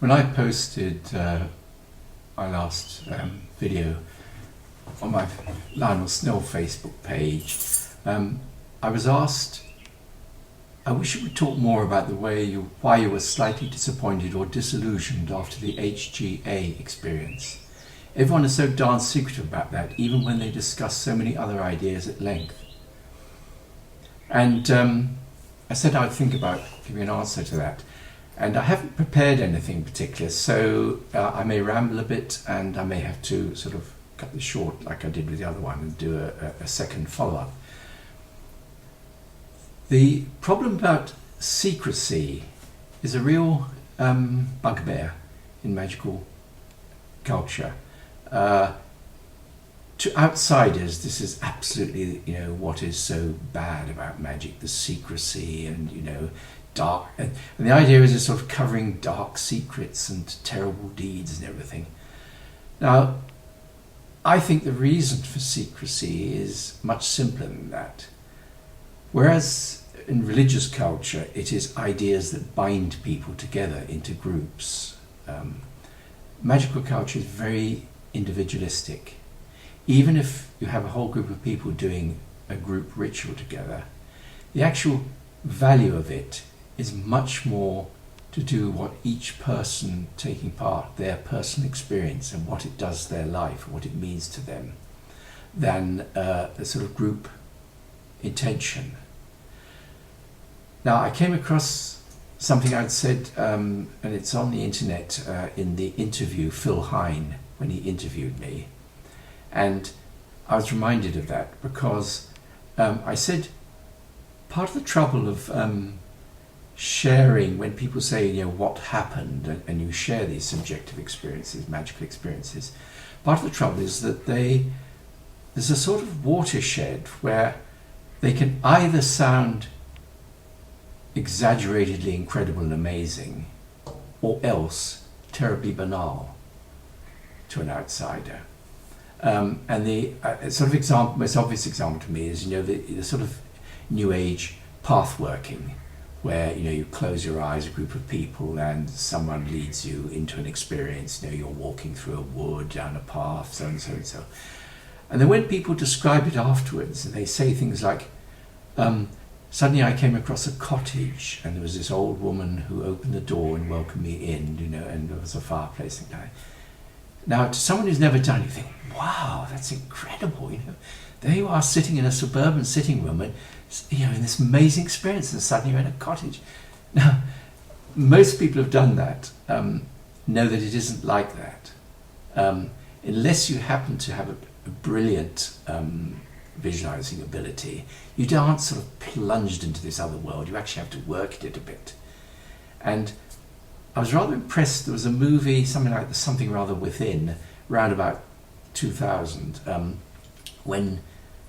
When I posted my last video on my Lionel Snell Facebook page, I was asked, I wish you would talk more about why you were slightly disappointed or disillusioned after the HGA experience. Everyone is so darn secretive about that, even when they discuss so many other ideas at length. And I said I'd think about giving an answer to that. And I haven't prepared anything particular, so I may ramble a bit and I may have to sort of cut this short like I did with the other one and do a second follow-up. The problem about secrecy is a real bugbear in magical culture. To outsiders, this is absolutely, what is so bad about magic, the secrecy and, dark. And the idea is it's sort of covering dark secrets and terrible deeds and everything. Now, I think the reason for secrecy is much simpler than that. Whereas in religious culture, it is ideas that bind people together into groups. Magical culture is very individualistic. Even if you have a whole group of people doing a group ritual together, the actual value of it is much more to do what each person taking part, their personal experience and what it does to their life, what it means to them, than the sort of group intention. Now, I came across something I'd said, and it's on the internet in the interview, Phil Hine, when he interviewed me. And I was reminded of that because I said part of the trouble of sharing, when people say, what happened, and you share these subjective experiences, magical experiences, part of the trouble is that there's a sort of watershed where they can either sound exaggeratedly incredible and amazing, or else terribly banal to an outsider. And the sort of example, most obvious example to me is, the sort of New Age path working, where you close your eyes, a group of people, and someone leads you into an experience. You're walking through a wood, down a path, so and so and so. And then when people describe it afterwards, and they say things like, suddenly I came across a cottage, and there was this old woman who opened the door and welcomed me in, and there was a fireplace and that. Now, to someone who's never done it, you think, wow, that's incredible, There you are sitting in a suburban sitting room and, in this amazing experience, and suddenly you're in a cottage. Now, most people who've done that know that it isn't like that. Unless you happen to have a brilliant visualizing ability, you aren't sort of plunged into this other world. You actually have to work at it a bit. And I was rather impressed. There was a movie, something like the Something Rather Within, around about 2000, when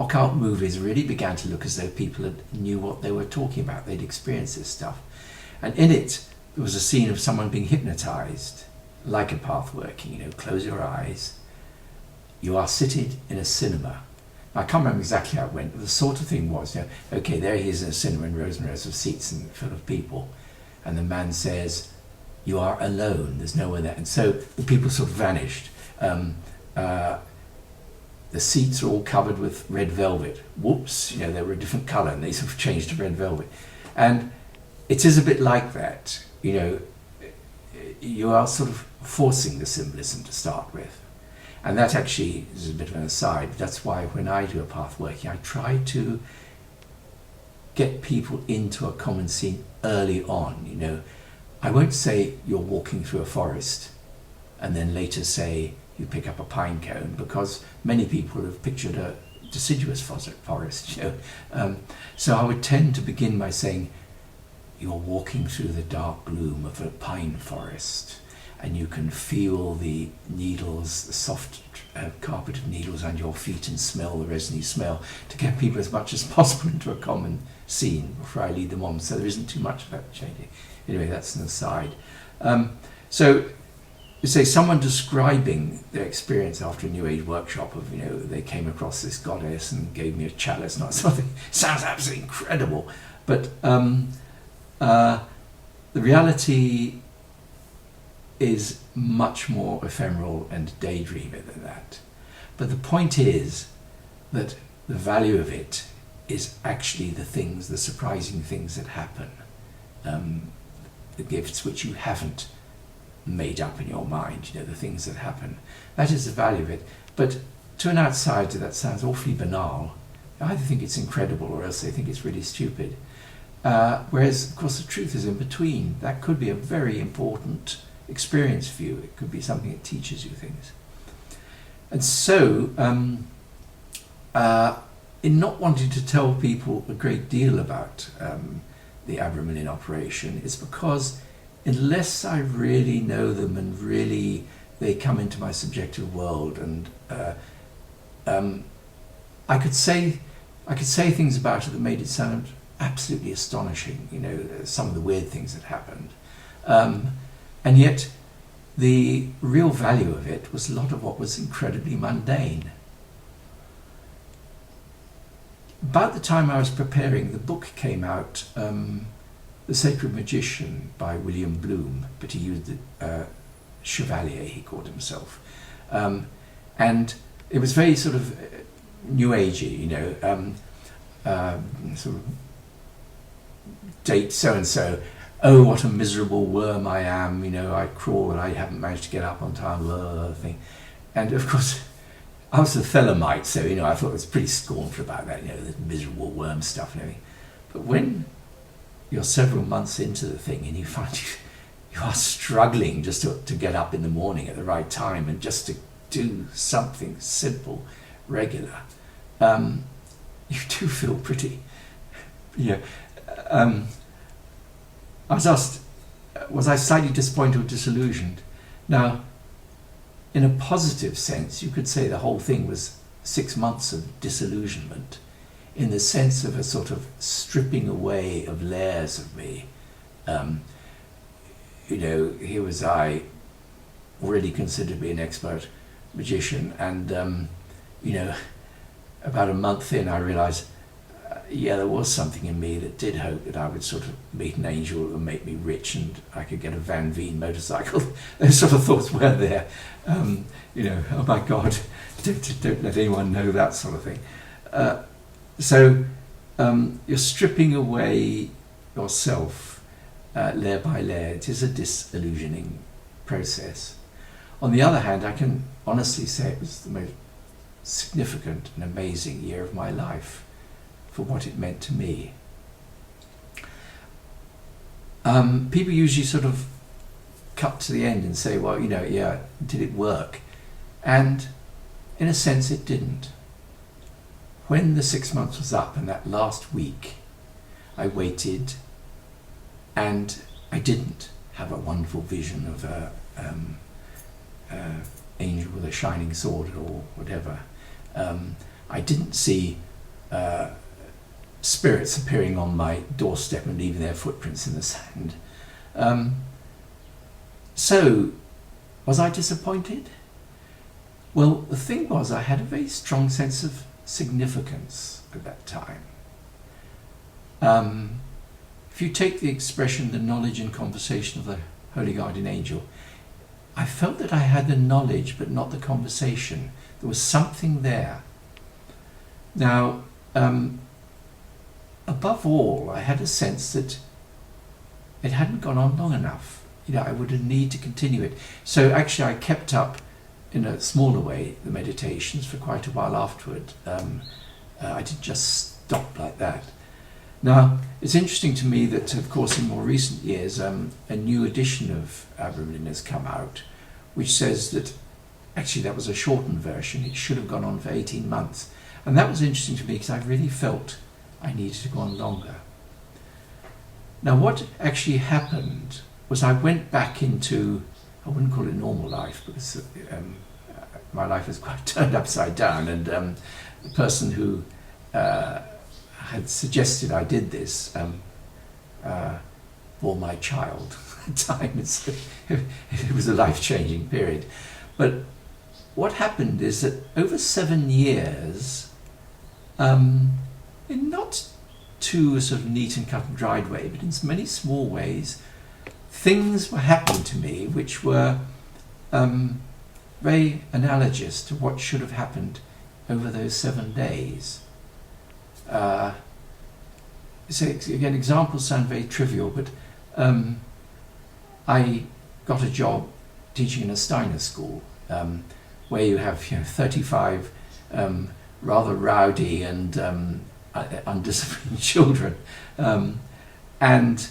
occult movies really began to look as though people knew what they were talking about. They'd experienced this stuff. And in it, there was a scene of someone being hypnotized, like a path working, close your eyes. You are seated in a cinema. I can't remember exactly how it went, but the sort of thing was, okay, there he is in a cinema in rows and rows of seats and full of people. And the man says, you are alone, there's no one there. And so the people sort of vanished. The seats are all covered with red velvet. Whoops, they were a different colour and they sort of changed to red velvet. And it is a bit like that, you are sort of forcing the symbolism to start with. And that actually is a bit of an aside. That's why when I do a path working, I try to get people into a common scene early on, I won't say you're walking through a forest and then later say you pick up a pine cone, because many people have pictured a deciduous forest. So I would tend to begin by saying you're walking through the dark gloom of a pine forest, and you can feel the needles, the soft carpet of needles under your feet, and smell the resiny smell, to get people as much as possible into a common scene before I lead them on, so there isn't too much of that changing. Anyway, that's an aside. So you say someone describing their experience after a New Age workshop of, they came across this goddess and gave me a chalice and something, sounds absolutely incredible. But the reality is much more ephemeral and daydreamy than that. But the point is that the value of it is actually the things, the surprising things that happen, the gifts which you haven't made up in your mind, the things that happen. That is the value of it. But to an outsider, that sounds awfully banal. I either think it's incredible or else they think it's really stupid. Whereas, of course, the truth is in between. That could be a very important experience for you. It could be something that teaches you things. And so, in not wanting to tell people a great deal about the Abramelin operation, it's because unless I really know them and really they come into my subjective world, and I could say things about it that made it sound absolutely astonishing, some of the weird things that happened. And yet the real value of it was a lot of what was incredibly mundane. About the time I was preparing, the book came out, The Sacred Magician by William Bloom, but he used Chevalier, he called himself. And it was very sort of new agey, sort of date so-and-so, oh, what a miserable worm I am, I crawl and I haven't managed to get up on time, thing. And of course, I was a Thelemite, so, I thought it was pretty scornful about that, the miserable worm stuff and everything. But when you're several months into the thing and you find you are struggling just to get up in the morning at the right time and just to do something simple, regular, you do feel pretty, I was asked, was I slightly disappointed or disillusioned? Now, in a positive sense, you could say the whole thing was 6 months of disillusionment, in the sense of a sort of stripping away of layers of me. Here was I, already considered to be an expert magician, and about a month in I realised, there was something in me that did hope that I would sort of meet an angel that would make me rich and I could get a Van Veen motorcycle. Those sort of thoughts were there. Oh my God, don't let anyone know, that sort of thing. So you're stripping away yourself layer by layer. It is a disillusioning process. On the other hand, I can honestly say it was the most significant and amazing year of my life for what it meant to me. People usually sort of cut to the end and say, well, did it work? And in a sense it didn't. When the 6 months was up and that last week, I waited and I didn't have a wonderful vision of a angel with a shining sword or whatever. I didn't see spirits appearing on my doorstep and leaving their footprints in the sand. So, was I disappointed? Well, the thing was, I had a very strong sense of significance at that time. If you take the expression, the knowledge and conversation of the Holy Guardian Angel, I felt that I had the knowledge but not the conversation. There was something there. Now, above all, I had a sense that it hadn't gone on long enough. I would need to continue it. So actually I kept up, in a smaller way, the meditations for quite a while afterward. I didn't just stop like that. Now, it's interesting to me that, of course, in more recent years, a new edition of Abramelin has come out, which says that actually that was a shortened version. It should have gone on for 18 months. And that was interesting to me because I really felt I needed to go on longer. Now, what actually happened was I went back into, I wouldn't call it normal life, because my life was quite turned upside down, and the person who had suggested I did this bore my child at the time. It was a life-changing period. But what happened is that over 7 years, in not too sort of neat and cut and dried way, but in many small ways, things were happening to me which were very analogous to what should have happened over those 7 days. So again, examples sound very trivial, but I got a job teaching in a Steiner school, where you have 35 rather rowdy and undisciplined children, and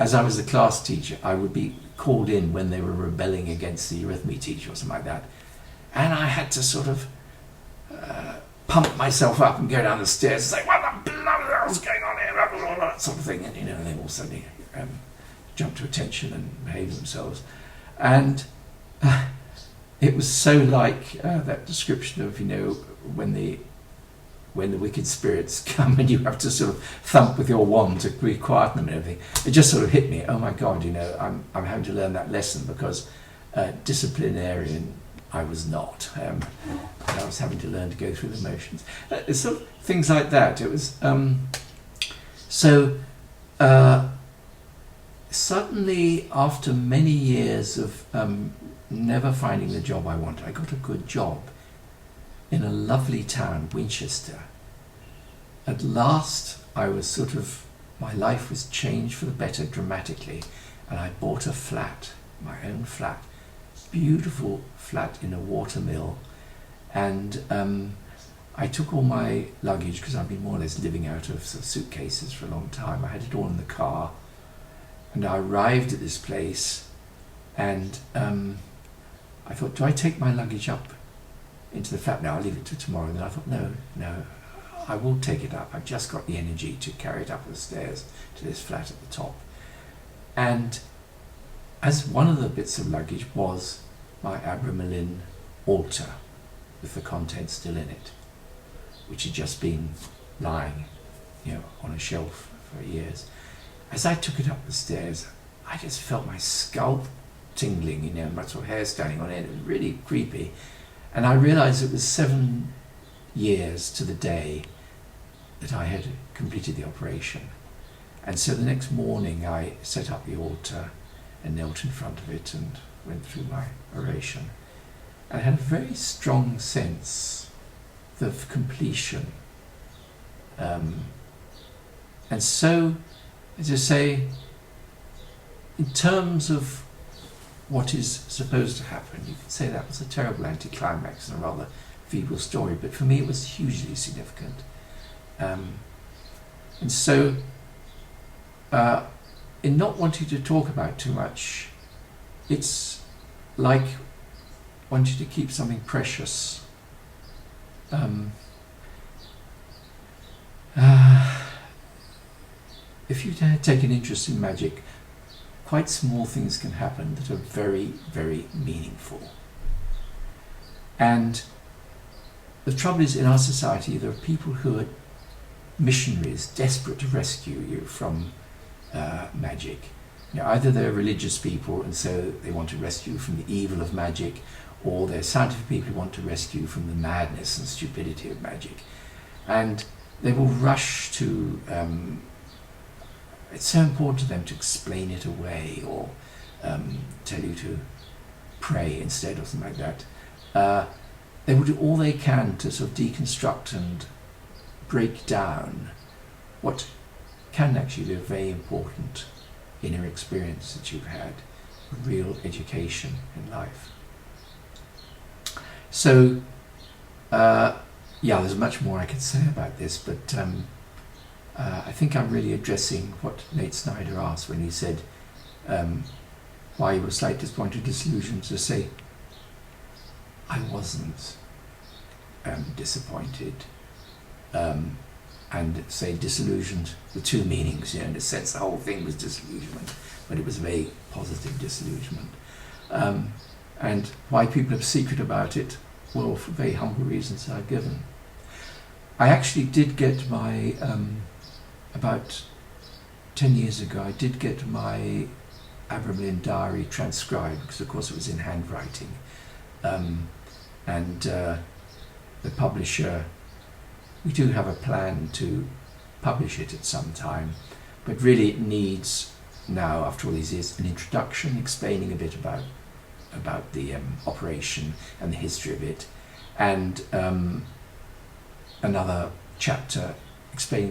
as I was the class teacher, I would be called in when they were rebelling against the arithmetic teacher or something like that, and I had to sort of pump myself up and go down the stairs and say, "What the bloody hell's going on here?" That sort of thing, and they all suddenly jump to attention and behave themselves, and it was so like that description of when the wicked spirits come and you have to sort of thump with your wand to quiet them and everything. It just sort of hit me. Oh my God, I'm having to learn that lesson because disciplinarian I was not. I was having to learn to go through the motions. Sort of things like that. It was suddenly, after many years of never finding the job I wanted, I got a good job in a lovely town, Winchester. At last, my life was changed for the better dramatically, and I bought a flat, my own flat, beautiful flat in a watermill, and I took all my luggage because I've been more or less living out of suitcases for a long time. I had it all in the car, and I arrived at this place, and I thought, do I take my luggage up into the flat now? I'll leave it till tomorrow. And then I thought, no, I will take it up. I've just got the energy to carry it up the stairs to this flat at the top. And as one of the bits of luggage was my Abramelin altar with the contents still in it, which had just been lying, on a shelf for years. As I took it up the stairs, I just felt my scalp tingling, my sort of hair standing on end. It was really creepy. And I realized it was 7 years to the day that I had completed the operation. And so the next morning I set up the altar and knelt in front of it and went through my oration. And I had a very strong sense of completion. And so, as I say, in terms of what is supposed to happen, you could say that was a terrible anticlimax and a rather feeble story, but for me it was hugely significant. And so, in not wanting to talk about too much, it's like wanting to keep something precious. If you take an interest in magic, quite small things can happen that are very, very meaningful. And the trouble is, in our society, there are people who are missionaries, desperate to rescue you from magic. Either they're religious people and so they want to rescue you from the evil of magic, or they're scientific people who want to rescue you from the madness and stupidity of magic. And they will rush to it's so important to them to explain it away or tell you to pray instead or something like that. They will do all they can to sort of deconstruct and break down what can actually be a very important inner experience that you've had, real education in life. So, there's much more I could say about this, but I think I'm really addressing what Nate Snyder asked when he said why you were slightly disappointed, disillusioned, to say I wasn't disappointed, and say disillusioned, the two meanings, in a sense the whole thing was disillusionment, but it was a very positive disillusionment. And why people are secret about it, well, for very humble reasons I've given. I actually did get my about 10 years ago, I did get my Abramelin diary transcribed, because of course it was in handwriting. The publisher, we do have a plan to publish it at some time, but really it needs now, after all these years, an introduction explaining a bit about the operation and the history of it, and another chapter explaining